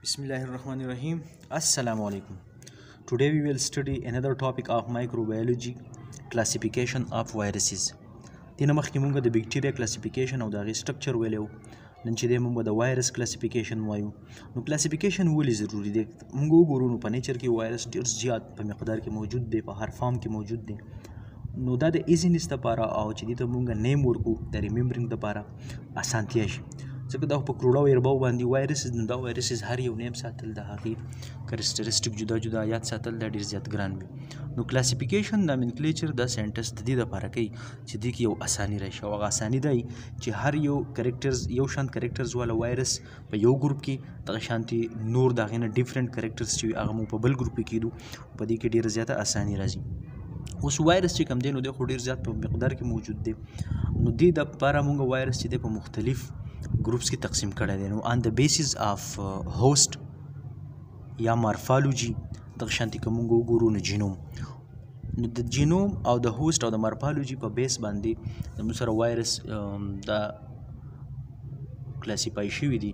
Bismillahirrahmanirrahim. Assalamu alaikum. Today we will study another topic of microbiology, classification of viruses. دینه مخکې مونږ د بکټیریا کلاسیفیکیشن او د هغې سټرکچر ویلی وو. نن چې دی مونږ د وایرس کلاسیفیکیشن وایو. نو کلاسیفیکیشن ولې ضروري دی؟ مونږ وګورو نو په نیچر کې وایرس ډېر زیات په مقدار کې موجود دی، په هر فارم کې موجود دی. نو دا د ایزینس دپاره او چې دې ته مونږ نیم ورکو د ریممبرینګ دپاره اسانتیا شي. ځکه دا په کروړو ارباو باندې وایرسز، نو دا وایرسز هر یو نیم ساتل د هغې کریسټرسټیک جدا جدا یاد ساتل دا ډېر زیات ګران وي. نو کلاسیفیکیشن نامنکلیچر دا ساینټسټ د دې دپاره کوي چې دې کې یو اساني راشي، او هغه اساني دا چې هر یو کریکټرز یو شان کریکټرز والا وایرس په یو ګروپ کې، دغه شانتي نور د هغې نه ډیفرنټ کریکټرز چې وي هغه مو په بل ګروپ کې کېدو، په دې کې ډېره زیاته اساني راځي. اوس وایرس چې کوم دی نو دی خو ډېر زیات په مقدار کې موجود دی. نو دې دپاره مونږ وایرس چې دی په مختلف ګروپس کې تقسیم کړی دی. نو آن د بیسز آف هوسټ یا مارفالوجي، دغه شانتي که مونږ وګورو نو جینوم، نو د جینوم او د هوسټ او د مارفالوجي په بیس باندې زموږ سره وایرس دا کلاسیفای شوي دي.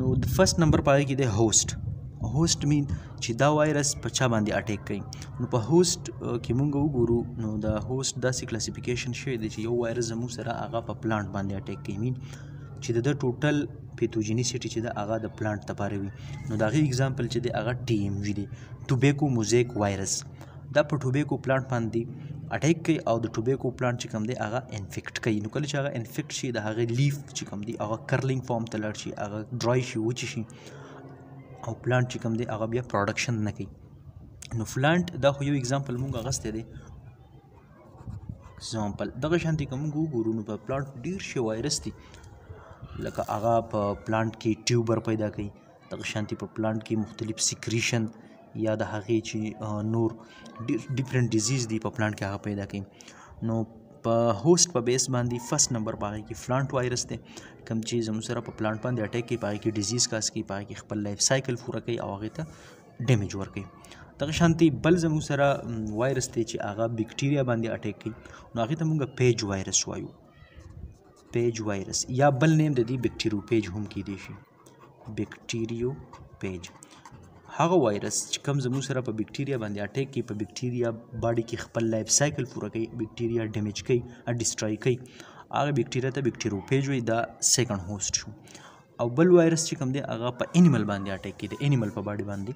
نو د فرست نمبر په هغې کې دی هوسټ. هوسټ مین چې دا وایرس په چا باندې اټیک کوي. نو په هوسټ کې مونږ وګورو نو د هوسټ داسې کلاسیفیکیشن شوی دی چې یو وایرس زموږ سره هغه په پلانټ باندې اټیک کوي، مین چې د ټوټل پیتوجینیسټي چې د هغه د پلانټ دپاره وي. نو د هغې اګزامپل چې دی هغه ټي ام وي دی، ټوبیکو موزیک وایرس. دا په ټوبیکو پلانټ باندې اټیک کوي او د ټوبیکو پلانټ چې کوم دی هغه انفیکټ کوي. نو کله چې هغه انفیکټ شي د هغې لیف چې کوم دی هغه کرلینګ فارم ته لاړ شي، هغه ډرای شي، وچې شي، او پلانټ چې کوم دی هغه بیا پروډکشن نه کوي. نو پلانټ دا خو یو اګزامپل مونږ اخیستی دی اګزامپل. دغه شانتي که مونږ وګورو نو په پلانټ ډېر شي وایرس دي، لکه هغه په پلانټ کې ټیوبر پیدا کوي، دغه شانتي په پلانټ کې مختلف سیکریشن یا د هغې چې نور ډیفرنٹ ډیزیز دي په پلانټ کې هغه پیدا کوي. نو په هوسټ په بیس باندې فرست نمبر په هغې کې پلانټ وایرس دی، کوم چې زموږ سره په پلانټ باندې اټیک کوي، په هغې کې ډیزیز کاز کوي، په هغې کې خپل لایف سایکل پوره کوي او هغې ته ډیمیج ورکوي. دغه شانتي بل زموږ سره وایرس دی چې هغه بکټیریا باندې اټیک کوي، نو هغې ته مونږ پیج وایرس وایو. پیج وایرس یا بل نیم د دې بکټیریو پیج هم کیدی شي، بکټیریو پیج. هغه وایرس چې کوم زموږ سره په بکټیریا باندې اټیک کوي، په بکټیریا باډي کې خپل لایف سایکل پوره کوي، بکټیریا ډیمیج کوي، ډسټرای کوي، هغه بکټیریا ته بکټیریو پیج وایي. دا سیکنډ هوسټ شو. او بل وایرس چې کوم دی هغه په انیمل باندې اټیک کوي، د انیمل په باډي باندې،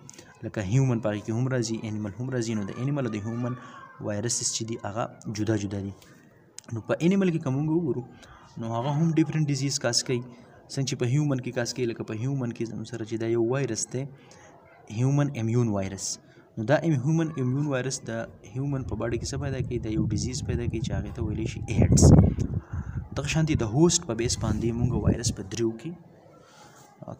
لکه هیومن په هغې کې هم راځي، انیمل هم راځي. نو د انیمل او د هیومن وایرسز چې دي هغه جدا جدا دي. نو په انیمل کې که مونږ وګورو نو هغه هم ډیفرنٹ ډیزیز کاز کوي، څنګه چې په هیومن کې کاز کوي. لکه په هیومن کې زموږ سره چې دا یو وایرس دی هیومن امیون وایرس. نو دا هیومن امیون وایرس د هیومن په باډي کې څه پیدا کوي؟ دا یو ډیزیز پیدا کوي چې هغې ته ویلی شي ایډز. دغه شانتي د هوسټ په بیس باندې مونږ وایرس په دریو کې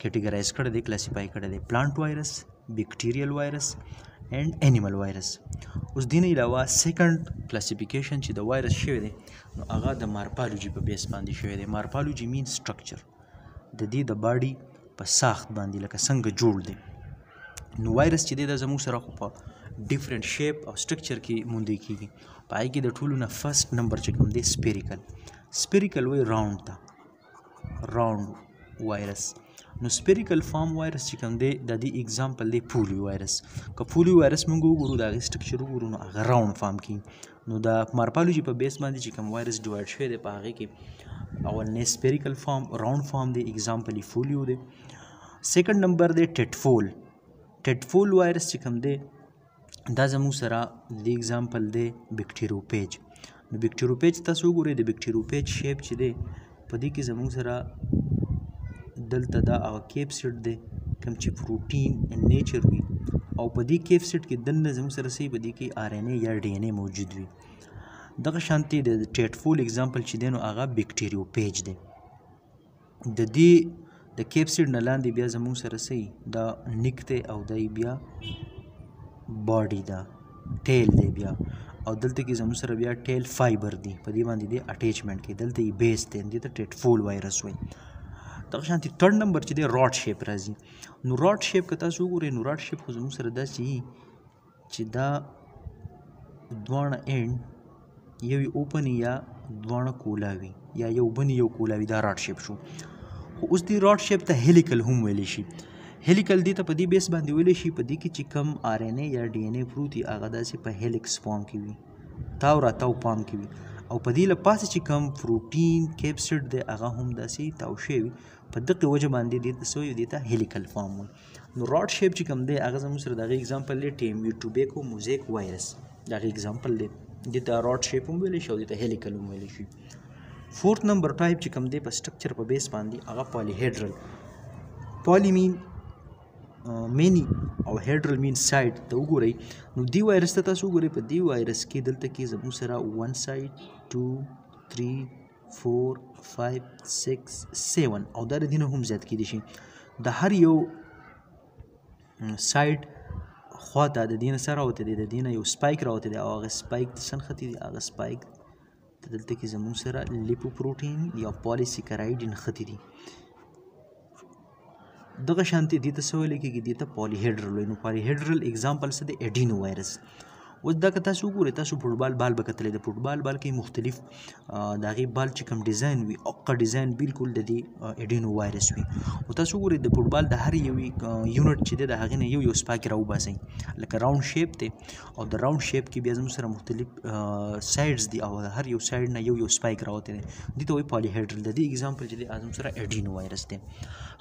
کیټیګرایز کړی دی، کلاسیفای کړی دی: پلانټ وایرس، بکټیریل وایرس اینډ انیمل وایرس. اوس دې نه علاوه سیکنډ کلاسیفیکیشن چې د وایرس شوی دی نو هغه د مارپالوجي په بیس باندې شوی دی. مارپالوجي مین سټرکچر، د دې د باډي په ساخت باندې لکه څنګه جوړ دی. نو وایرس چې دی دا زموږ سره خو په ډیفرنٹ شیپ او سټرکچر کې موندل کېږي. په هغې کې د ټولو نه فرست نمبر چې کوم دی سپیریکل. سپیریکل وایي راؤنډ ته، راؤنډ وایرس. نو سپیریکل فارم وایرس چې کوم دی د دې اګزامپل دی پولیو وایرس. که پولیو وایرس مونږ وګورو د هغې سټرکچر وګورو نو هغه راؤنډ فارم کېږي. نو د مارپالوجي په بیس باندې چې کوم وایرس ډیوایډ شوی دی په هغې کې اولنی سپیریکل فارم راؤنډ فارم دی، اګزامپل یې فولیو دی. سیکنډ نمبر دی ټیټفول. ټیټفول وایرس چې کوم دی دا زموږ سره د دې اګزامپل دی بکټیریو پیج. نو بکټیریو پیج تاسو وګورئ، د بکټیریو پیج شیپ چې دی په دې کې زموږ سره دلته دا هغه کیپسیډ دی کوم چې پروټین نیچر وي، او په دې کیپسیډ کې دننه زموږ سره څه په دې کې آر این اے یا ډي این اے موجود وي. دغه شانتي د ټیټفول اګزامپل چې دی نو هغه بکټیریو پیج دی. د دې د کیپسیډ نه لاندې بیا زموږ سره څه دا نیک دی او دی بیا باډي ده، ټیل دی بیا، او دلته کې زموږ سره بیا ټیل فایبر دی، په دې باندې دی اټیچمنټ کوي، دلته یې بیس دی، دې ته ټیټفول وایرس وایي. دغه شانتي تھرډ نمبر چې دی راډ شیپ راځي. نو راډ شیپ که تاسو وګورئ نو راډ شیپ خو زموږ سره داسې چې دا دواړه اینډ یو یې اوپن یا دواړه کولاوي یا یو بن یو کولاوي، دا راډ شیپ شو. خو اوس دې راډ شیپ ته هیلیکل هم ویلی شي. هلیکل دې ته په دې بیس باندې ویلی شي په دې کې چې کوم آر ان اے یا ډي ان اے پروت وي هغه داسې په هیلکس فارم کې وي تاو راتاو پام کې وي او په دې له پاسه چې کوم پروټین کیپسیډ دی هغه هم داسې تاو شوی وي په دغې وجه باندې دې ته څه وایي دې ته هیلیکل فارم وایي نو راډ شیپ چې کوم دی هغه زموږ سره د هغې اګزامپل دی ټیم ټوبیکو موزیک وایرس د هغې اګزامپل دی دې ته راډ شیپ هم ویلی شي او دې ته هیلیکل هم ویلی شي فورث نمبر ټایپ چې کوم دی په سټرکچر په بیس باندې هغه پالیهیډرل پالی مین مینی او هیډرل مین سایډ ته وګورئ نو دې وایرس ته تاسو وګورئ په دې وایرس کې دلته کې زموږ سره 1 سایډ 2 3 4 5 6 7 او دا د دې نه هم زیات کیدی شي د هر یو سایډ خواته د دې نه څه راوتی دی د دې نه یو سپایک راوتی دی او هغه سپایک څه نښتي دي هغه سپایک دلته کې زموږ سره لیپوپروټین یا پالیسیکراید نښتي دي دغه شانتي دې ته څه ویل کېږي دې ته پالیهیډرل وایي نو پالیهیډرل اګزامپل څه دی اډینو وایرس اوس دا که تاسو وګورئ تاسو فوټبال بال به کتلی د فوټبال بال کې مختلف د هغې بال چې کوم ډیزاین وي هغه ډیزاین بالکل د دې اډینو وایرس وي او تاسو وګورئ د فوټبال د هر یوې یونټ چې دی د هغې نه یو سپاک راوباسئ لکه راوند شیپ دی او د راوند شیپ کې بیا زموږ سره مختلف سایډز دي او د هر یو سایډ نه یو سپایک راوتی دی دې ته وایي پالیهیډرل د دې اګزامپل چې دی زموږ سره اډینو وایرس دی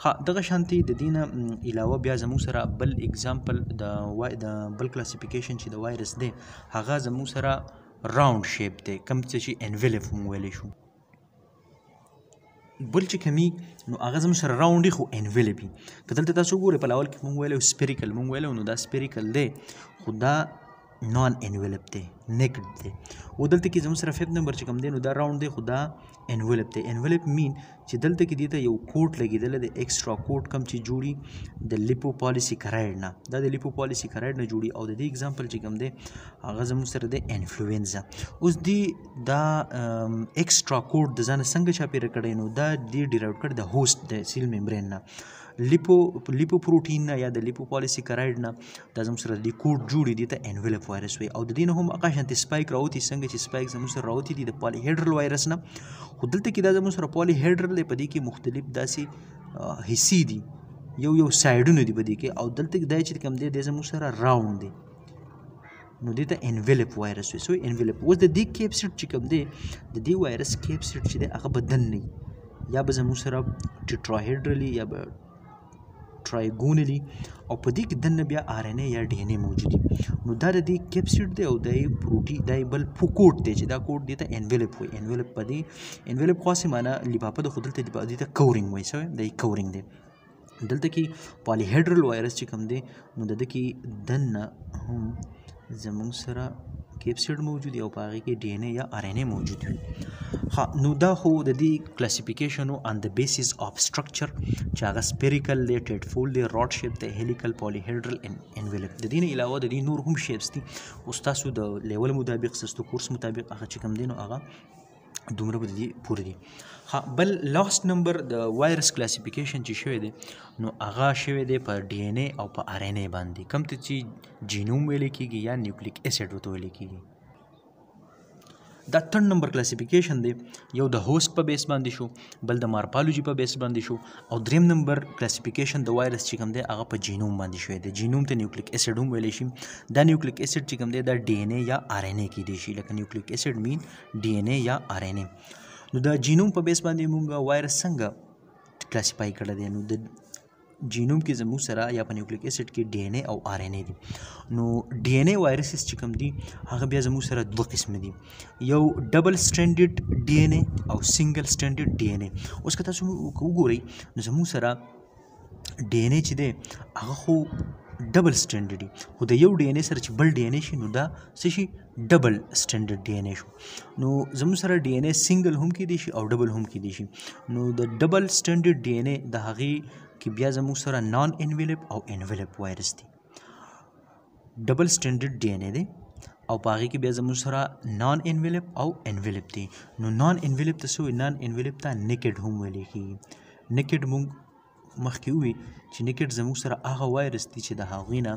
ښه دغه شانتي د دې نه علاوه بیا زموږ سره بل اګزامپل د بل کلاسیفیکیشن چې د وایرس دی هغه زموږ سره راوند شیپ دی کوم څه چې انویلپ هم ویلی شو بل چې کومي نو هغه زموږ سره راوند خو انویلپ وي که دلته تاسو وګورئ په اول کې مونږ ویلی سپیریکل مونږ ویلی نو دا سپیریکل دی خو دا نان انویلپ دی نیکډ دی او دلته کې زموږ سره 5 نمبر چې کوم دی نو دا راوند دی خو دا انویلپ دی انویلپ مین چې دلته کې دې ته یو کوټ لګېدلی دی ایکسټرا کوټ کم چې جوړي د لیپوپالیسیکراید نه دا د لیپوپالیسیکراید نه جوړي او د دې اګزامپل چې کوم دی هغه زموږ سره دی انفلوینزا اوس دې دا ایکسټرا کوټ د ځانه څنګه چاپېره کړی نو دا دې ډیرایو کړی د هوسټ د سیل ممبرین نه لیپوپروټین نه یا د لیپوپالیسیکراید نه دا زموږ سره د کوټ جوړي دي ته انویلپ وایرس وایي او د دې نه هم هغه شانتې سپایک راوتي څنګه چې سپایک زموږ سره راوتي دي د پالیهیډرل وایرس نه خو دلته کې دا زموږ سره پالیهیډرل دی په دې کې مختلف داسې حصې دي یو سایډونه دي په دې کې او دلته کې دا چې کوم دی دی زموږ سره راوند دی نو دې ته انویلپ وایرس وایي سو انویلپ اوس د دې کیپسیډ چې کوم دی د دې وایرس کیپسیډ چې دی هغه به دننه یا به زموږ سره ټیټراهیډرلي یا به ټرایګونلی او په دې کې دننه بیا آر ان اے یا ډي ان اے موجود دي نو دا د دې کیپسیډ دی او د پروټین دا بل کوټ دی چې دا کوټ دی ته انویلپ وایي انویلپ په دې انویلپ خاصه معنا لفافه د خو دلته دې ته کورینګ وایي څه دی کورینګ دی دلته کې پالیهیډرل وایرس چې کوم دی نو د دې کې دننه هم زموږ سره کیپسیډ موجود او په هغې کې ډي ان اے یا آر ان اے موجود وي ښه نو دا خو د دې کلاسیفیکیشن آن د بیسس اف سټرکچر چې هغه سپیریکل دی ټیډ فول دی راډ شیپ دی هیلیکل پالیهیډرل انویلپ د دې نه علاوه د دې نور هم شیپس دي اوس تاسو د لیول مطابق ستاسو کورس مطابق هغه چې کوم دی نو هغه دومره به د دې پوره دي ښه بل لاست نمبر د وایرس کلاسیفیکیشن چې شوی دی نو هغه شوی دی په ډي ان اے او په آر ان اے باندې کوم ته چې جینوم ویلی کېږي یا نیوکلیک اسیډ ورته ویلی کېږي دا 3 نمبر کلاسیفیکیشن دی یو د هوست په بیس باندې شو بل د مارپالوجي په بیس باندې شو او 3 نمبر کلاسیفیکیشن د وایرس چې کوم دی هغه په جینوم باندې شوی دی جینوم ته نیوکلیک اسیډ هم ویلی شي دا نیوکلیک اسیډ چې کوم دی دا ډي ان اے یا آر ان اے کېدی شي لکه نیوکلیک اسیډ مین ډي ان اے یا آر ان اے نو د جینوم په بیس باندې مونږ وایرس څنګه کلاسیفای کړی دی نو د جینوم کې زموږ سره یا په نیوکلیک اسیډ کې ډي ان اے او آر ان اے دي نو ډي ان اے وایرسز چې کوم دي هغه بیا زموږ سره دوه قسم دي یو ډبل سټینډرډ ډي ان اے او سنگل سټینډرډ ډي ان اے اوس که تاسو وګورئ نو زموږ سره ډي ان اے چې دی هغه خو ډبل سټینډرډ دي خو د یو ډي ان اے سره چې بل ډي ان اے شي نو دا څه شي ډبل سټینډرډ ډي ان اے شو نو زموږ سره ډي ان اے سنگل هم کېدی شي او ډبل هم کېدی شي نو د ډبل سټینډرډ ډي ان اے د هغې کې بیا زموږ سره نان انویلپ او انویلپ وایرس دي ډبل سټینډرډ ډي ان اے دی او په هغې کې بیا زموږ سره نان انویلپ او انویلپ دی نو نان انویلپ ته څه وایي نان انویلپ ته نیکډ هم ویلی کېږي نیکډ مونږ مخکې ووي چې نیکډ زموږ سره هغه وایرس دی چې د هغوی نه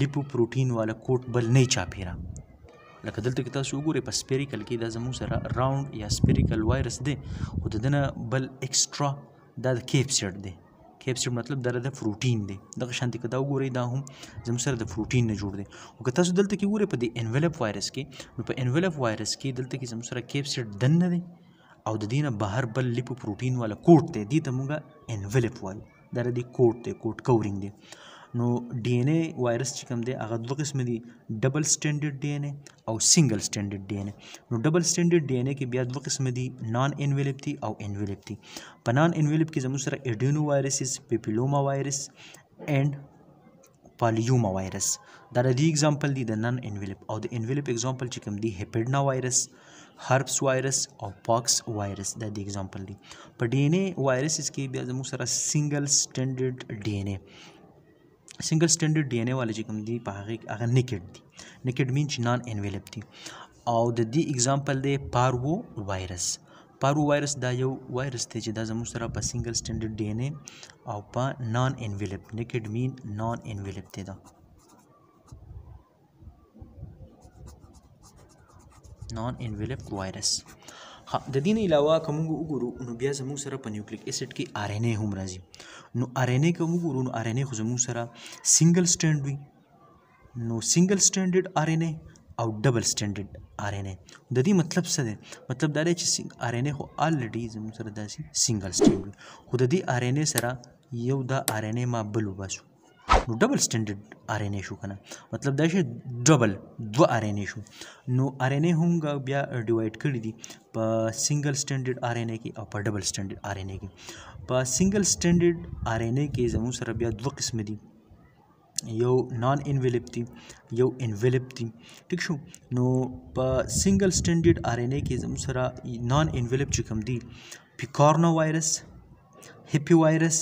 لیپوپروټین والا کوټ بل نه چاپېره لکه دلته کې تاسو وګورئ په سپیریکل کې دا زموږ سره راوند یا سپیریکل وایرس دی خو د ده نه بل ایکسټرا دا د کیپسیډ دی کیپسیډ مطلب دا د پروټین دی. دغه شانتي که دا وګورئ دا هم زموږ سره د پروټین نه جوړ دی. او که تاسو دلته کې وګورئ په دې انویلپ وایرس کې، نو په انویلپ وایرس کې دلته کې زموږ سره کیپسیډ دننه دی او د دې نه بهر بل لیپو پروټین والا کوټ دی، دې ته موږ انویلپ وایو. دا د دې کوټ دی، کوټ کورینګ دی. نو ډي ان اے وایرس چې کوم دی هغه دوه قسمه دي، ډبل سټینډرډ ډي ان اے او سنگل سټینډرډ ډي ان اے. نو ډبل سټینډرډ ډي ان اے کې بیا دوه قسمه دي، نان انویلپ دي او انویلپ دي. په نان انویلپ کې زموږ سره ایډینو وایرسز، پیپیلوما وایرس اینڈ پالیوما وایرس دا د دې اگزامپل دي د نان انویلپ. او د انویلپ اگزامپل چې کوم دي هیپیډنا وایرس، هرپس وایرس او پاکس وایرس دا د اگزامپل دي. په ډي ان اے وایرسز کې بیا زموږ سره سنگل سټینډرډ ډي ان اے، سنگل سټینډرډ ډي ان اے والا چې کوم دي په هغه نیکډ دي. نیکډ مین چې نان انویلپ دي. او د دې اگزامپل دی پارو وایرس. پارو وایرس دا یو وایرس دی چې دا زموږ سره په سنگل سټینډرډ ډي ان اے او په نان انویلپ، نیکډ مین نان انویلپ دی. دا نان انویلپ وایرس. د دې نه علاوه که موږ وګورو نو بیا زموږ سره په نیوکلیک ایسډ کې آر ان اے هم راځي. نو آر ان اے که وګورو نو آر ان اے خو زموږ سره سنگل سټینډ وي. نو سنگل سټینډرډ آر ان اے او ډبل سټینډرډ آر ان اے. د دې مطلب څه دی؟ مطلب دا دی چې آر ان اے خو الریډي زموږ سره داسې سنگل سټینډ وي، خو د دې آر ان اے سره یو دا آر ان اے ما بل وباسو نو ډبل سټینډرډ آر ان اے شو کنه. مطلب دا چې ډبل دوه آر ان اے شو. نو آر ان اے هم بیا ډیوایډ کړي دي په سنگل سټینډرډ آر ان اے کې او په ډبل سټینډرډ آر ان اے کې. په سنگل سټینډرډ آر ان اے کې زموږ سره بیا دوه قسم دي، یو نان انویلپ دی، یو انویلپ دی. ٹھیک شو. نو په سنگل سټینډرډ آر ان اے کې زموږ سره نان انویلپ چې کوم دی پیکارنا وایرس، هیپی وایرس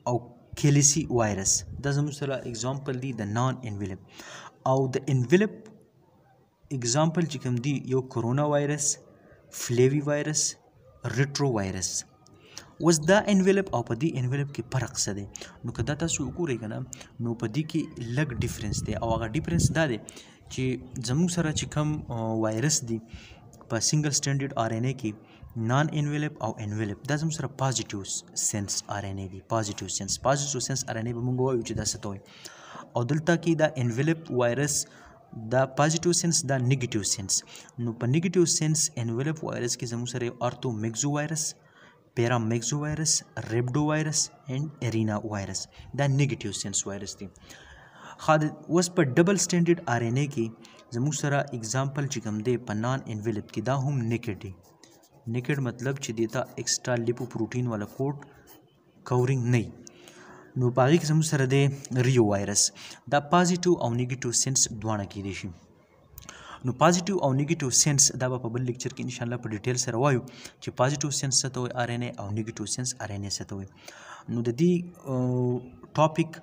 او کیلیسی وایرس دا زموږ سره اگزامپل دی د نان انویلپ. او د انویلپ اگزامپل چې کوم دی یو کرونا وایرس، فلیوی وایرس، ریټرو وایرس. اوس دا انویلپ او په دې انویلپ کې فرق څه دی؟ نو که دا تاسو وګورئ که نه نو په دې کې لږ ډیفرنس دی. او هغه ډیفرنس دا دی چې زموږ سره چې کوم وایرس دی په سنگل سټینډرډ آر ان اے کې نان انویلپ او انویلپ دا زموږ سره پازیټیو سینس آر ان اے دی. پازیټیو سینس آر ان اے به موږ وایو چې دا څه ته وایي. او دلته کې دا انویلپ وایرس دا پازیټیو سینس دا نیگیټیو سینس. نو په نیگیټیو سینس انویلپ وایرس کې زموږ سره ارتو میگزو وایرس، پیرا میگزو وایرس، ریبډو وایرس اینڈ ارینا وایرس دا نیگیټیو سینس وایرس دی. اوس په ډبل سټینډرډ آر ان اے کې زموږ سره اگزامپل چې کوم دی په نان انویلپ کې دا هم نیکډ دی. نیکډ مطلب چې دیتا ایکسټرا لیپو پروټین والا کوټ کورینګ نه. نو په هغې کې زموږ سره دی ریو وایرس. دا پازیټیو او نیگیټیو سینس دواړه کیدی شي. نو پازیټیو او نیگیټیو سینس دا به په بل لیکچر کې ان شاء الله په ډیټیل سره وایو چې پازیټیو سینس څه ته وایي آر ان اے او نیگیټیو سینس آر ان اے څه ته وایي. نو د دې ټاپک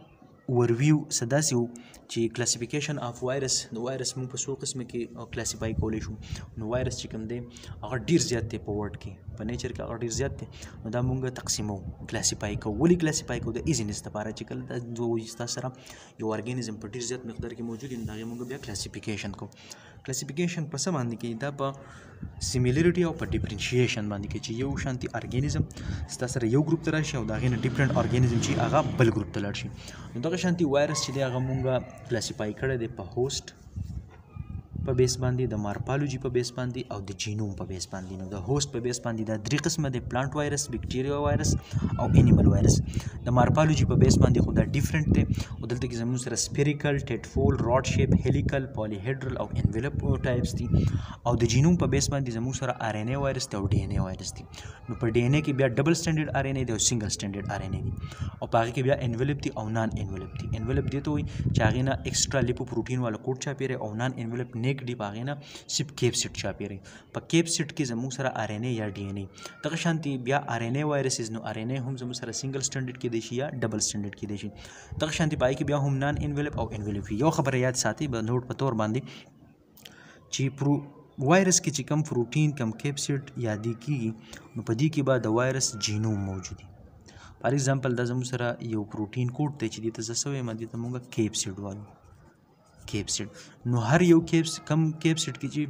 اورویو څه داسې و چې کلاسیفیکیشن آف وایرس. نو وایرس موږ په څو قسمه کې کلاسیفای کولی شو. نو وایرس چې کوم دی هغه ډیر زیات دی په ورډ کې، په نیچر کې هغه ډیر زیات دی. نو دا موږ تقسیمو، کلاسیفای کوو. ولې کلاسیفای کوو؟ د ایزینس لپاره چې کله دا ستاسو سره یو ارګانیزم په ډیر زیات مقدار کې موجود وي نو د هغې موږ بیا کلاسیفیکیشن کوو. کلاسیفیکیشن په څه باندې کوي؟ دا په سیمیلریټي او په ډیفرنشیشن باندې کوي چې یو شانتي ارګانیزم ستا سره یو ګروپ ته راشي او د هغې نه ډیفرنټ ارګانیزم چې هغه بل ګروپ ته لاړ شي. نو دغه شانتي وایرس چې دی هغه مونږ کلاسیفای کړی دی په هوسټ په بیس باندې، د مارپالوجي په بیس باندې او د جینوم په بیس باندې. نو د هوسټ په بیس باندې دا درې قسمه دی، پلانټ وایرس، بیکټیریا وایرس او انیمل وایرس. د مارپالوجي په بیس باندې خو دا ډیفرنٹ دی او دلته کې زموږ سره سپیریکل، ټیټفول، راډ شیپ، هیلیکل، پالیهیډرل او انویلپ ټایپس دي. او د جینوم په بیس باندې زموږ سره آر ان اے وایرس دی او ډي ان اے وایرس دی. نو په ډي ان اے کې بیا ډبل سټینډرډ آر ان اے دی او سنگل سټینډرډ آر ان اے دی. او په هغې کې بیا انویلپ دی او نان انویلپ دی. انویلپ دې ته وایي چې هغې نه ایکسټرا لیپو پروټین والا کوټ چاپېری، او نان انویلپ نیک دی، په هغې نه صرف کیپسیډ چاپېری. په کیپسیډ کې زموږ سره آر ان اے یا ډي ان اے. دغه شانتي بیا آر ان اے وایرسز، نو آر ان اے هم زموږ سره سنگل سټینډرډ کیدی شي یا ډبل سټینډرډ کیدی شي. دغه شانتي په هغې کې بیا هم نان انویلپ او انویلپ وي. یو خبره یاد ساتئ به نوټ په تور باندې چې وایرس کې چې کم پروټین کم کیپسیډ یادې کېږي نو په دې کې به د وایرس جینوم موجود وي. فار ایگزامپل دا زموږ سره یو پروټین کوډ دی چې دې ته زه څه وایم؟ دې ته موږ کیپسیډ وایو. کیپسیډ. نو هر یو کم کیپسیډ کې چې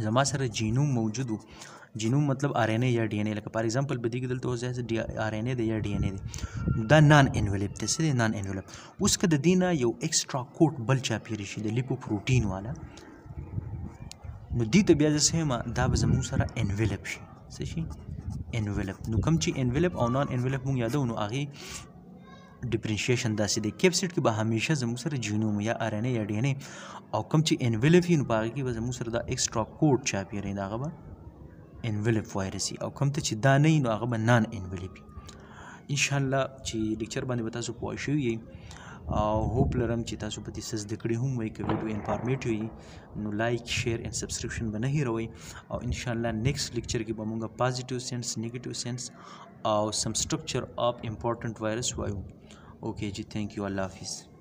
زما سره جینوم موجود و جینوم مطلب آر ان اے یا ډي ان اے، لکه فار ایگزامپل په دې کې دلته اوس ځای آر ان اے دی یا ډي ان اے دی، دا نان انویلپ دی. څه دی؟ نان انویلپ. اوس که د دې نه یو ایکسټرا کوټ بل چاپېره شي د لیپو پروټین والا، نو دې ته بیا زه څه یم، دا به زموږ سره انویلپ شي. څه شي؟ انویلپ. نو کوم چې انویلپ او نان انویلپ مونږ یادو، نو هغې ډیفرنشیشن داسې دی. کیپسیډ کې به همیشه زموږ سره جینوم یا آر ان اے یا ډي ان اے، او کوم چې انویلپ وي نو په هغې کې به زموږ سره دا ایکسټرا کوډ چاپېره وي، د هغه به انویلپ وایرس وي. او کوم ته چې دا نه وي نو هغه به نان انویلپ وي. انشاءالله چې لیکچر باندې به تاسو پوه شوي یئ، او هوپ لرم چې تاسو په دې څه زده کړي هم وئ. که ویډیو انفارمیټیو وي نو لایک، شیر اینډ سبسکرپشن به نه هیروئ. او انشاءالله نیکسټ لیکچر کې به مونږ پازیټیو سینس، نیگیټیو سینس او سم سټرکچر اف امپورټنٹ وایرس وایو. اوکې جی، تھینک یو، الله حافظ.